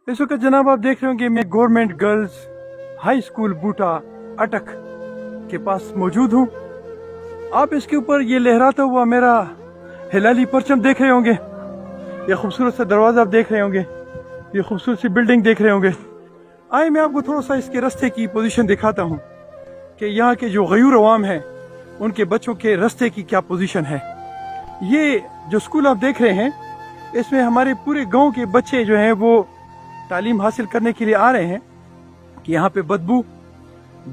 اس وقت جناب آپ دیکھ رہے ہوں گے میں گورنمنٹ گرلز ہائی اسکول بوٹا اٹک کے پاس موجود ہوں. آپ اس کے اوپر یہ لہراتا ہوا میرا ہلالی پرچم دیکھ رہے ہوں گے. یہ خوبصورت سا دروازہ آپ دیکھ رہے ہوں گے. یہ خوبصورت سی بلڈنگ دیکھ رہے ہوں گے. آئے میں آپ کو تھوڑا سا اس کے رستے کی پوزیشن دکھاتا ہوں کہ یہاں کے جو غیور عوام ہیں ان کے بچوں کے رستے کی کیا پوزیشن ہے. یہ جو اسکول آپ دیکھ رہے ہیں اس میں ہمارے پورے گاؤں کے بچے جو ہیں وہ تعلیم حاصل کرنے کے لیے آ رہے ہیں کہ یہاں پہ بدبو،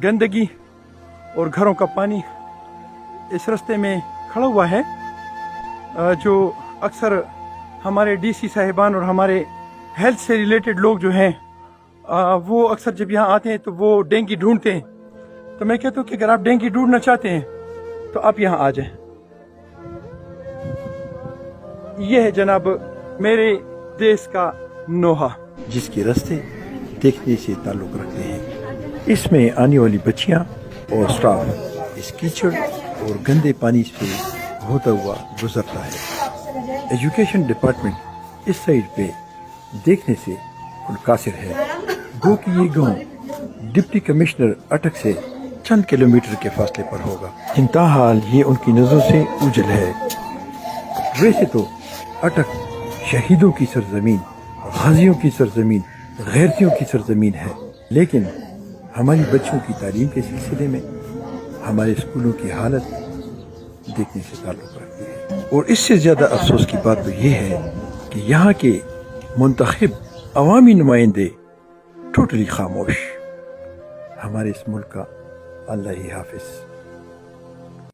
گندگی اور گھروں کا پانی اس رستے میں کھڑا ہوا ہے. جو اکثر ہمارے ڈی سی صاحبان اور ہمارے ہیلتھ سے ریلیٹڈ لوگ جو ہیں وہ اکثر جب یہاں آتے ہیں تو وہ ڈینگی ڈھونڈتے ہیں. تو میں کہتا ہوں کہ اگر آپ ڈینگی ڈھونڈنا چاہتے ہیں تو آپ یہاں آ جائیں. یہ ہے جناب میرے دیس کا نوحہ جس کے راستے دیکھنے سے تعلق رکھتے ہیں. اس میں آنے والی بچیاں اور سٹاف اس کیچڑ اور گندے پانی سے ہوتا ہوا گزرتا ہے. ایجوکیشن ڈپارٹمنٹ اس سائڈ پہ دیکھنے سے منقاصر ہے. گو کہ یہ گاؤں ڈپٹی کمشنر اٹک سے چند کلومیٹر کے فاصلے پر ہوگا. انتہا یہ ان کی نظروں سے اوجھل ہے. ویسے تو اٹک شہیدوں کی سرزمین، غازیوں کی سرزمین، غیرتیوں کی سرزمین ہے، لیکن ہماری بچوں کی تعلیم کے سلسلے میں ہمارے اسکولوں کی حالت دیکھنے سے تعلق رکھتی ہے. اور اس سے زیادہ افسوس کی بات تو یہ ہے کہ یہاں کے منتخب عوامی نمائندے ٹوٹلی خاموش. ہمارے اس ملک کا اللہ ہی حافظ.